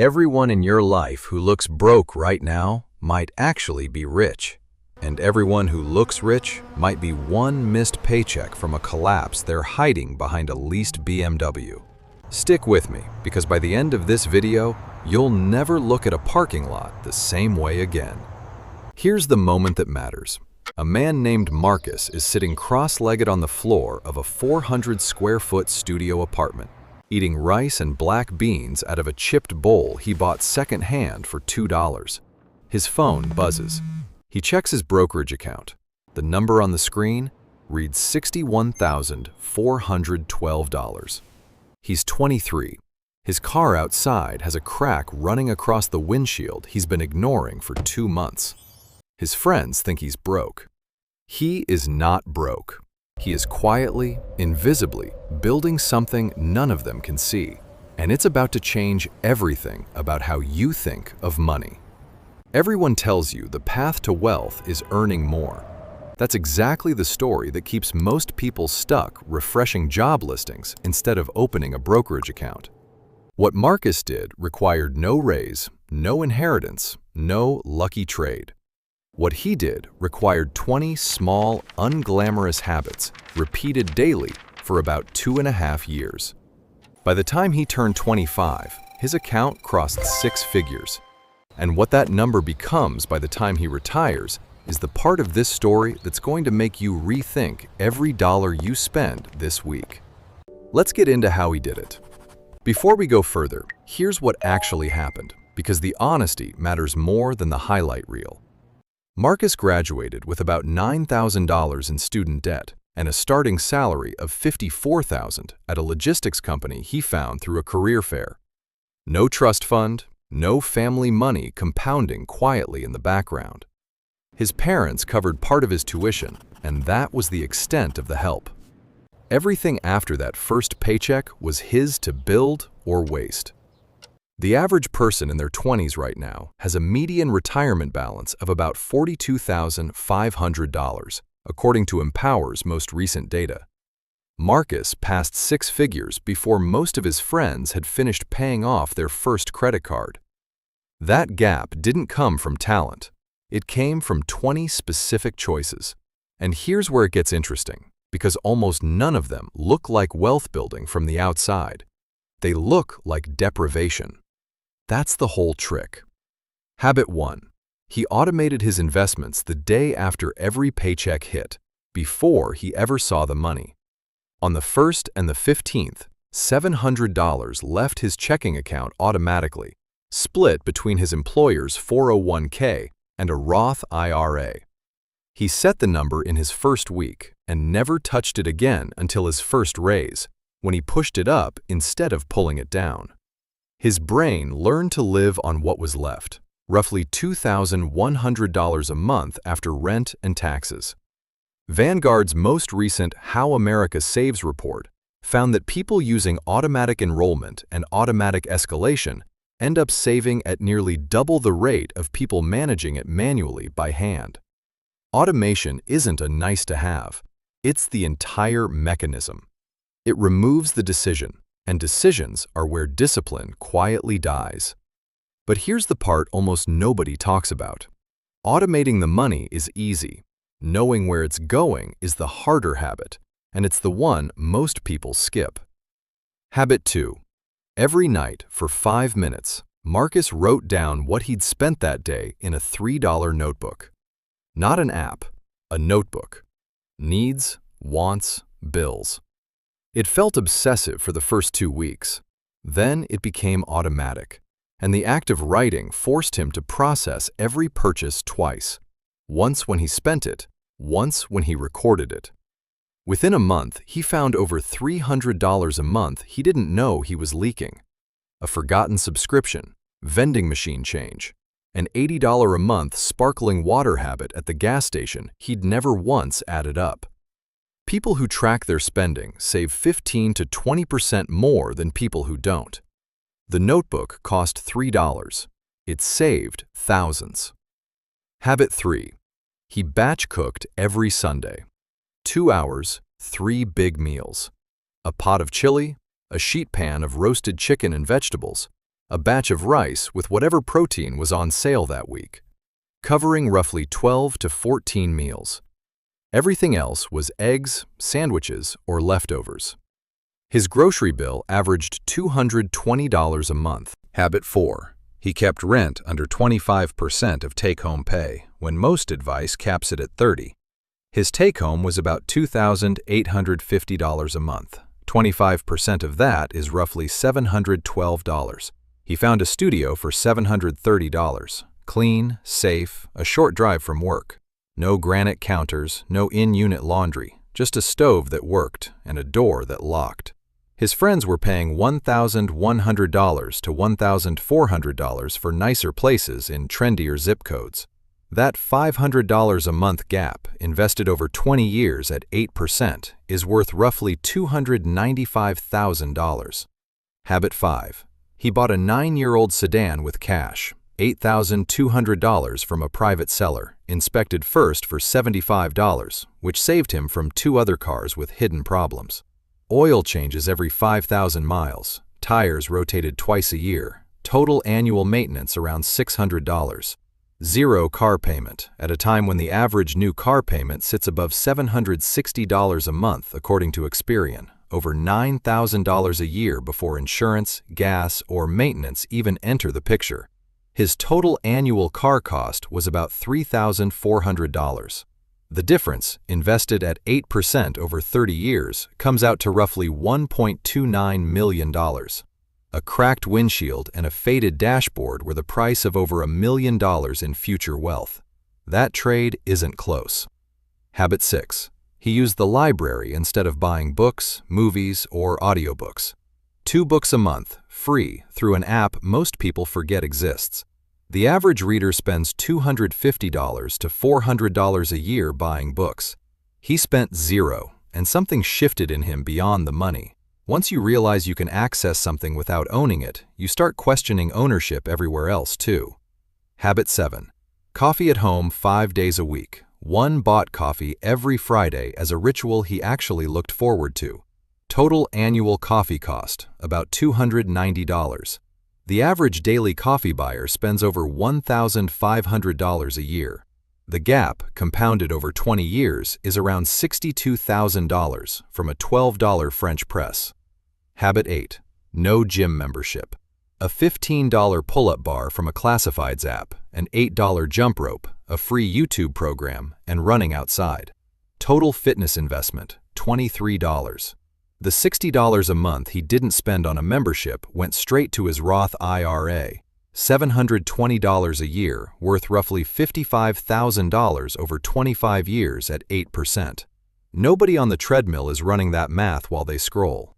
Everyone in your life who looks broke right now might actually be rich. And everyone who looks rich might be one missed paycheck from a collapse they're hiding behind a leased BMW. Stick with me, because by the end of this video, you'll never look at a parking lot the same way again. Here's the moment that matters. A man named Marcus is sitting cross-legged on the floor of a 400-square-foot studio apartment, eating rice and black beans out of a chipped bowl he bought second-hand for $2. His phone buzzes. He checks his brokerage account. The number on the screen reads $61,412. He's 23. His car outside has a crack running across the windshield he's been ignoring for 2 months. His friends think he's broke. He is not broke. He is quietly, invisibly, building something none of them can see. And it's about to change everything about how you think of money. Everyone tells you the path to wealth is earning more. That's exactly the story that keeps most people stuck refreshing job listings instead of opening a brokerage account. What Marcus did required no raise, no inheritance, no lucky trade. What he did required 20 small, unglamorous habits repeated daily for about 2.5 years. By the time he turned 25, his account crossed 6 figures. And what that number becomes by the time he retires is the part of this story that's going to make you rethink every dollar you spend this week. Let's get into how he did it. Before we go further, here's what actually happened, because the honesty matters more than the highlight reel. Marcus graduated with about $9,000 in student debt and a starting salary of $54,000 at a logistics company he found through a career fair. No trust fund, no family money compounding quietly in the background. His parents covered part of his tuition, and that was the extent of the help. Everything after that first paycheck was his to build or waste. The average person in their 20s right now has a median retirement balance of about $42,500, according to Empower's most recent data. Marcus passed 6 figures before most of his friends had finished paying off their first credit card. That gap didn't come from talent. It came from 20 specific choices. And here's where it gets interesting, because almost none of them look like wealth building from the outside. They look like deprivation. That's the whole trick. Habit 1. He automated his investments the day after every paycheck hit, before he ever saw the money. On the 1st and the 15th, $700 left his checking account automatically, split between his employer's 401k and a Roth IRA. He set the number in his first week and never touched it again until his first raise, when he pushed it up instead of pulling it down. His brain learned to live on what was left, roughly $2,100 a month after rent and taxes. Vanguard's most recent How America Saves report found that people using automatic enrollment and automatic escalation end up saving at nearly double the rate of people managing it manually by hand. Automation isn't a nice-to-have. It's the entire mechanism. It removes the decision, and decisions are where discipline quietly dies. But here's the part almost nobody talks about. Automating the money is easy. Knowing where it's going is the harder habit, and it's the one most people skip. Habit 2. Every night for 5 minutes, Marcus wrote down what he'd spent that day in a $3 notebook. Not an app, a notebook. Needs, wants, bills. It felt obsessive for the first 2 weeks. Then it became automatic, and the act of writing forced him to process every purchase twice. Once when he spent it, once when he recorded it. Within a month, he found over $300 a month he didn't know he was leaking. A forgotten subscription, vending machine change, an $80 a month sparkling water habit at the gas station he'd never once added up. People who track their spending save 15 to 20% more than people who don't. The notebook cost $3. It saved thousands. Habit 3. He batch cooked every Sunday. 2 hours, 3 big meals. A pot of chili, a sheet pan of roasted chicken and vegetables, a batch of rice with whatever protein was on sale that week, covering roughly 12 to 14 meals. Everything else was eggs, sandwiches, or leftovers. His grocery bill averaged $220 a month. Habit 4. He kept rent under 25% of take-home pay, when most advice caps it at 30%. His take-home was about $2,850 a month. 25% of that is roughly $712. He found a studio for $730. Clean, safe, a short drive from work. No granite counters, no in-unit laundry, just a stove that worked and a door that locked. His friends were paying $1,100 to $1,400 for nicer places in trendier zip codes. That $500 a month gap, invested over 20 years at 8%, is worth roughly $295,000. Habit 5. He bought a 9-year-old sedan with cash, $8,200 from a private seller, inspected first for $75, which saved him from 2 other cars with hidden problems. Oil changes every 5,000 miles, tires rotated twice a year, total annual maintenance around $600. 0 car payment, at a time when the average new car payment sits above $760 a month according to Experian, over $9,000 a year before insurance, gas, or maintenance even enter the picture. His total annual car cost was about $3,400. The difference, invested at 8% over 30 years, comes out to roughly $1.29 million. A cracked windshield and a faded dashboard were the price of over $1 million in future wealth. That trade isn't close. Habit 6. He used the library instead of buying books, movies, or audiobooks. 2 books a month, free, through an app most people forget exists. The average reader spends $250 to $400 a year buying books. He spent 0, and something shifted in him beyond the money. Once you realize you can access something without owning it, you start questioning ownership everywhere else too. Habit 7. Coffee at home 5 days a week. 1 bought coffee every Friday as a ritual he actually looked forward to. Total annual coffee cost, about $290. The average daily coffee buyer spends over $1,500 a year. The gap, compounded over 20 years, is around $62,000 from a $12 French press. Habit 8. No gym membership. A $15 pull-up bar from a classifieds app, an $8 jump rope, a free YouTube program, and running outside. Total fitness investment, $23. The $60 a month he didn't spend on a membership went straight to his Roth IRA. $720 a year, worth roughly $55,000 over 25 years at 8%. Nobody on the treadmill is running that math while they scroll.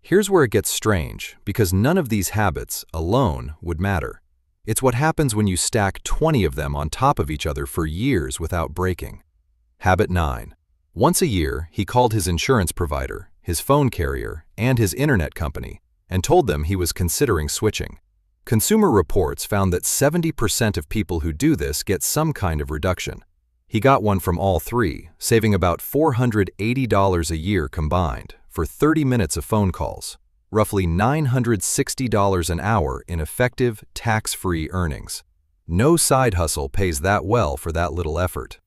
Here's where it gets strange, because none of these habits, alone, would matter. It's what happens when you stack 20 of them on top of each other for years without breaking. Habit 9. Once a year, he called his insurance provider, his phone carrier, and his internet company, and told them he was considering switching. Consumer Reports found that 70% of people who do this get some kind of reduction. He got one from all 3, saving about $480 a year combined for 30 minutes of phone calls, roughly $960 an hour in effective, tax-free earnings. No side hustle pays that well for that little effort.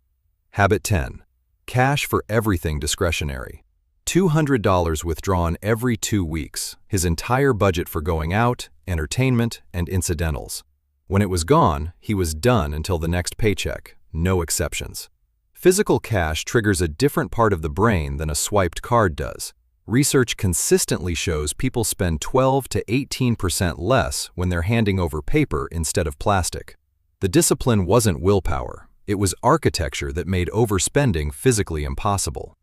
Habit 10. Cash for everything discretionary. $200 withdrawn every 2 weeks, his entire budget for going out, entertainment, and incidentals. When it was gone, he was done until the next paycheck, no exceptions. Physical cash triggers a different part of the brain than a swiped card does. Research consistently shows people spend 12 to 18% less when they're handing over paper instead of plastic. The discipline wasn't willpower, it was architecture that made overspending physically impossible.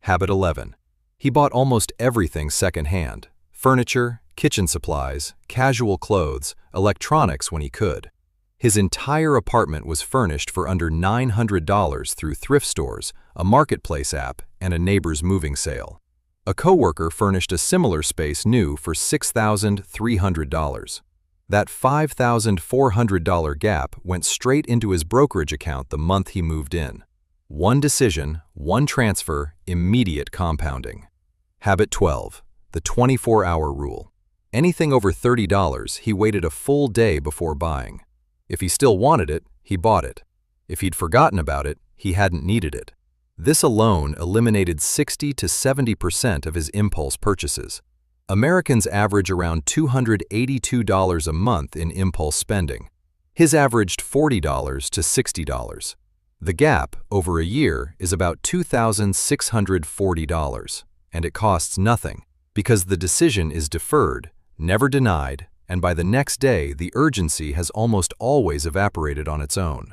Habit 11. He bought almost everything secondhand: furniture, kitchen supplies, casual clothes, electronics when he could. His entire apartment was furnished for under $900 through thrift stores, a marketplace app, and a neighbor's moving sale. A coworker furnished a similar space new for $6,300. That $5,400 gap went straight into his brokerage account the month he moved in. One decision, one transfer, immediate compounding. Habit 12. The 24-hour rule. Anything over $30, he waited a full day before buying. If he still wanted it, he bought it. If he'd forgotten about it, he hadn't needed it. This alone eliminated 60 to 70% of his impulse purchases. Americans average around $282 a month in impulse spending. His averaged $40 to $60. The gap, over a year, is about $2,640, and it costs nothing, because the decision is deferred, never denied, and by the next day the urgency has almost always evaporated on its own.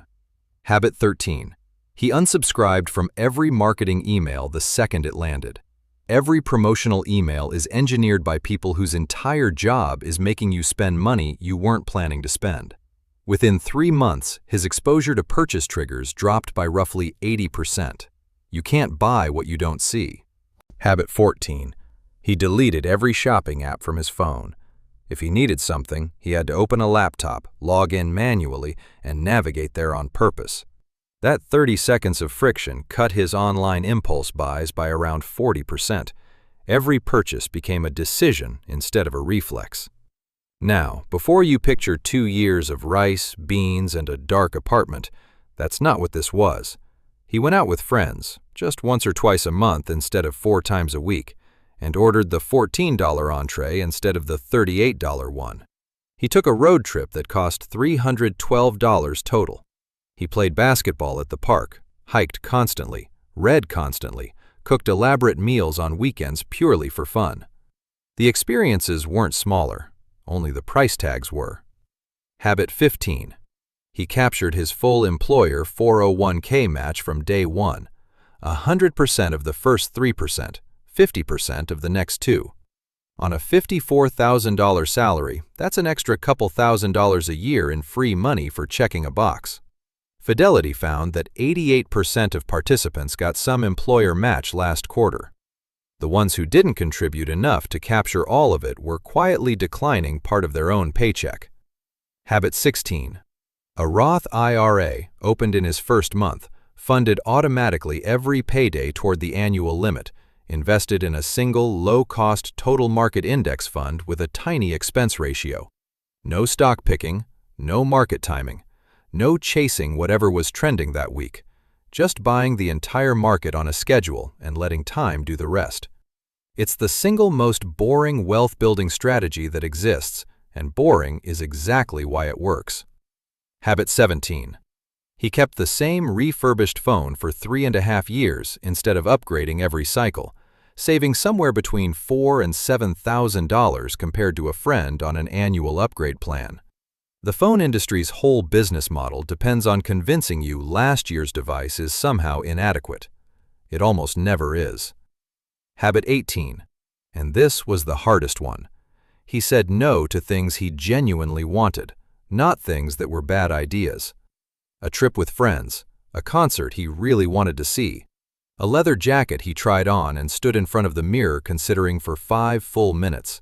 Habit 13. He unsubscribed from every marketing email the second it landed. Every promotional email is engineered by people whose entire job is making you spend money you weren't planning to spend. Within 3 months, his exposure to purchase triggers dropped by roughly 80%. You can't buy what you don't see. Habit 14. He deleted every shopping app from his phone. If he needed something, he had to open a laptop, log in manually, and navigate there on purpose. That 30 seconds of friction cut his online impulse buys by around 40%. Every purchase became a decision instead of a reflex. Now, before you picture 2 years of rice, beans, and a dark apartment, that's not what this was. He went out with friends, just once or twice a month instead of 4 times a week, and ordered the $14 entree instead of the $38 one. He took a road trip that cost $312 total. He played basketball at the park, hiked constantly, read constantly, cooked elaborate meals on weekends purely for fun. The experiences weren't smaller, only the price tags were. Habit 15. He captured his full employer 401k match from day one, 100% of the first 3%, 50% of the next 2. On a $54,000 salary, that's an extra couple $1,000s a year in free money for checking a box. Fidelity found that 88% of participants got some employer match last quarter. The ones who didn't contribute enough to capture all of it were quietly declining part of their own paycheck. Habit 16. A Roth IRA, opened in his first month, funded automatically every payday toward the annual limit, invested in a single low-cost total market index fund with a tiny expense ratio. No stock picking, no market timing. No chasing whatever was trending that week, just buying the entire market on a schedule and letting time do the rest. It's the single most boring wealth-building strategy that exists, and boring is exactly why it works. Habit 17. He kept the same refurbished phone for 3.5 years instead of upgrading every cycle, saving somewhere between $4,000 and $7,000 compared to a friend on an annual upgrade plan. The phone industry's whole business model depends on convincing you last year's device is somehow inadequate. It almost never is. Habit 18. And this was the hardest one. He said no to things he genuinely wanted, not things that were bad ideas. A trip with friends, a concert he really wanted to see, a leather jacket he tried on and stood in front of the mirror considering for 5 full minutes.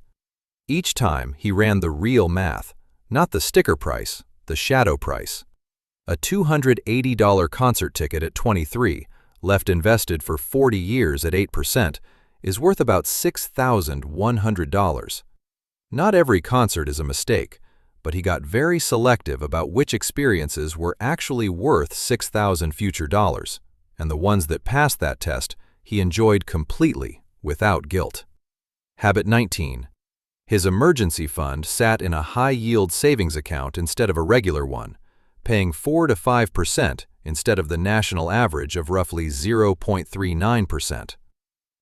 Each time he ran the real math. Not the sticker price, the shadow price. A $280 concert ticket at 23, left invested for 40 years at 8%, is worth about $6,100. Not every concert is a mistake, but he got very selective about which experiences were actually worth $6,000 future dollars, and the ones that passed that test he enjoyed completely, without guilt. Habit 19. His emergency fund sat in a high-yield savings account instead of a regular one, paying 4 to 5% instead of the national average of roughly 0.39%.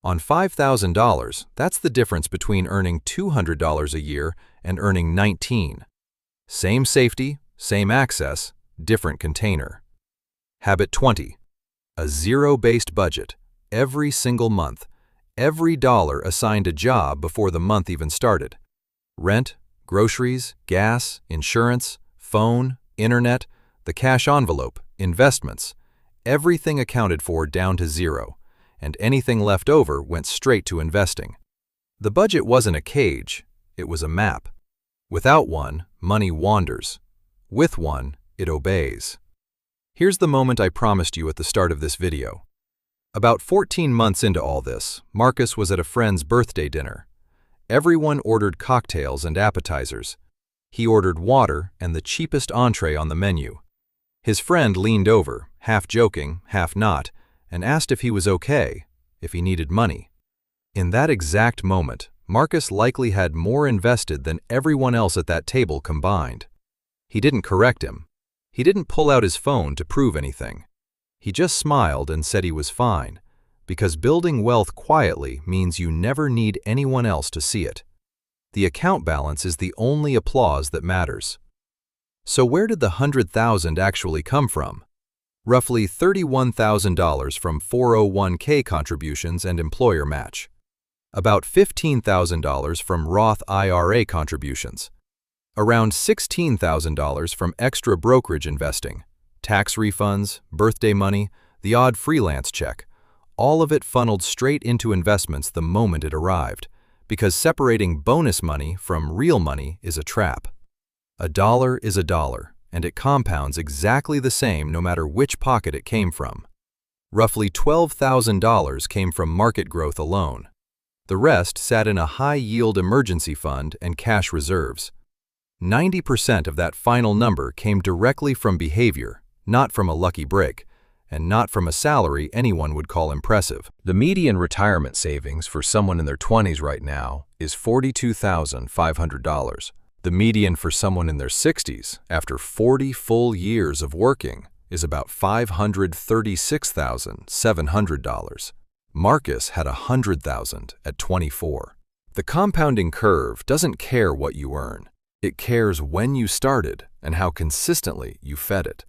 On $5,000, that's the difference between earning $200 a year and earning $19. Same safety, same access, different container. Habit 20. A zero-based budget, every single month. Every dollar assigned a job before the month even started. Rent, groceries, gas, insurance, phone, internet, the cash envelope, investments, everything accounted for down to zero, and anything left over went straight to investing. The budget wasn't a cage, it was a map. Without one, money wanders. With one, it obeys. Here's the moment I promised you at the start of this video. About 14 months into all this, Marcus was at a friend's birthday dinner. Everyone ordered cocktails and appetizers. He ordered water and the cheapest entree on the menu. His friend leaned over, half joking, half not, and asked if he was okay, if he needed money. In that exact moment, Marcus likely had more invested than everyone else at that table combined. He didn't correct him. He didn't pull out his phone to prove anything. He just smiled and said he was fine, because building wealth quietly means you never need anyone else to see it. The account balance is the only applause that matters. So where did the $100,000 actually come from? Roughly $31,000 from 401k contributions and employer match. About $15,000 from Roth IRA contributions. Around $16,000 from extra brokerage investing, tax refunds, birthday money, the odd freelance check. All of it funneled straight into investments the moment it arrived, because separating bonus money from real money is a trap. A dollar is a dollar, and it compounds exactly the same no matter which pocket it came from. Roughly $12,000 came from market growth alone. The rest sat in a high-yield emergency fund and cash reserves. 90% of that final number came directly from behavior, not from a lucky break, and not from a salary anyone would call impressive. The median retirement savings for someone in their 20s right now is $42,500. The median for someone in their 60s, after 40 full years of working, is about $536,700. Marcus had $100,000 at 24. The compounding curve doesn't care what you earn. It cares when you started and how consistently you fed it.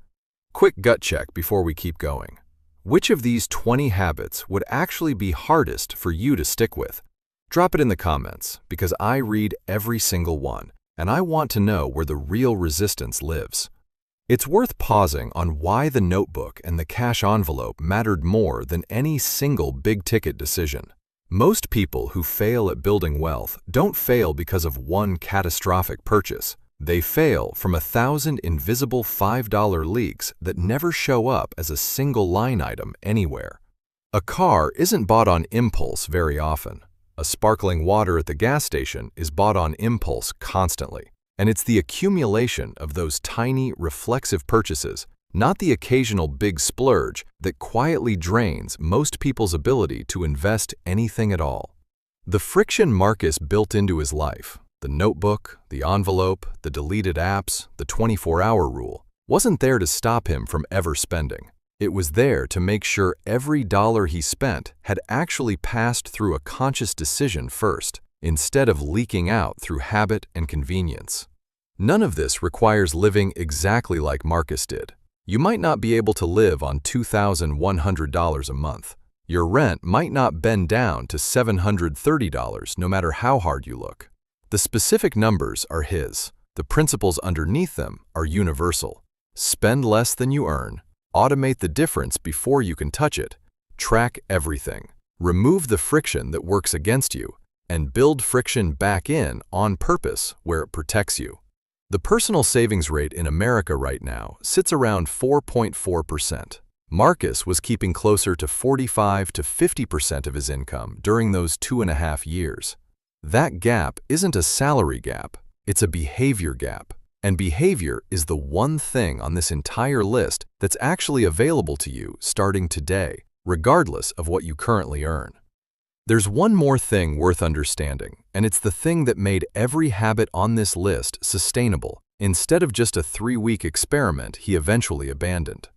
Quick gut check before we keep going. Which of these 20 habits would actually be hardest for you to stick with? Drop it in the comments, because I read every single one, and I want to know where the real resistance lives. It's worth pausing on why the notebook and the cash envelope mattered more than any single big-ticket decision. Most people who fail at building wealth don't fail because of one catastrophic purchase. They fail from 1,000 invisible $5 leaks that never show up as a single line item anywhere. A car isn't bought on impulse very often. A sparkling water at the gas station is bought on impulse constantly. And it's the accumulation of those tiny, reflexive purchases, not the occasional big splurge, that quietly drains most people's ability to invest anything at all. The friction Marcus built into his life, the notebook, the envelope, the deleted apps, the 24-hour rule, wasn't there to stop him from ever spending. It was there to make sure every dollar he spent had actually passed through a conscious decision first, instead of leaking out through habit and convenience. None of this requires living exactly like Marcus did. You might not be able to live on $2,100 a month. Your rent might not bend down to $730 no matter how hard you look. The specific numbers are his. The principles underneath them are universal. Spend less than you earn. Automate the difference before you can touch it. Track everything. Remove the friction that works against you, and build friction back in on purpose where it protects you. The personal savings rate in America right now sits around 4.4%. Marcus was keeping closer to 45 to 50% of his income during those 2.5 years. That gap isn't a salary gap, it's a behavior gap. And behavior is the one thing on this entire list that's actually available to you starting today, regardless of what you currently earn. There's one more thing worth understanding, and it's the thing that made every habit on this list sustainable, instead of just a 3-week experiment he eventually abandoned.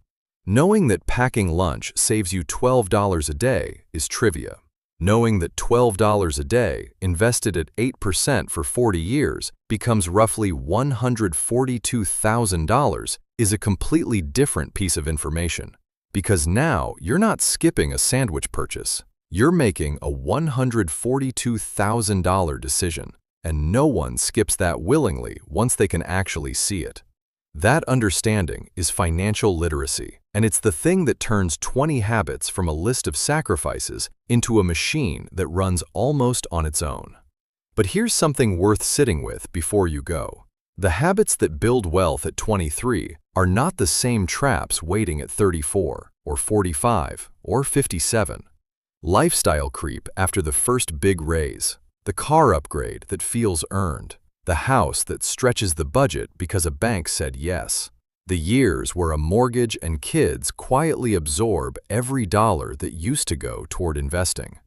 Knowing that packing lunch saves you $12 a day is trivia. Knowing that $12 a day, invested at 8% for 40 years, becomes roughly $142,000 is a completely different piece of information. Because now you're not skipping a sandwich purchase. You're making a $142,000 decision, and no one skips that willingly once they can actually see it. That understanding is financial literacy, and it's the thing that turns 20 habits from a list of sacrifices into a machine that runs almost on its own. But here's something worth sitting with before you go. The habits that build wealth at 23 are not the same traps waiting at 34, or 45, or 57. Lifestyle creep after the first big raise, The car upgrade that feels earned. The house that stretches the budget because a bank said yes. The years where a mortgage and kids quietly absorb every dollar that used to go toward investing.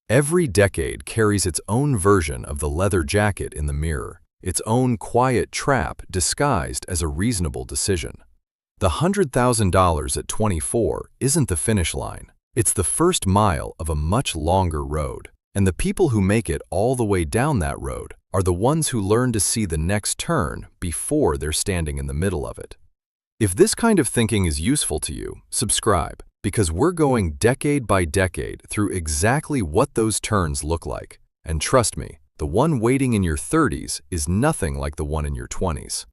Every decade carries its own version of the leather jacket in the mirror, its own quiet trap disguised as a reasonable decision. The $100,000 at 24 isn't the finish line. It's the first mile of a much longer road. And the people who make it all the way down that road are the ones who learn to see the next turn before they're standing in the middle of it. If this kind of thinking is useful to you, subscribe, because we're going decade by decade through exactly what those turns look like. And trust me, the one waiting in your 30s is nothing like the one in your 20s.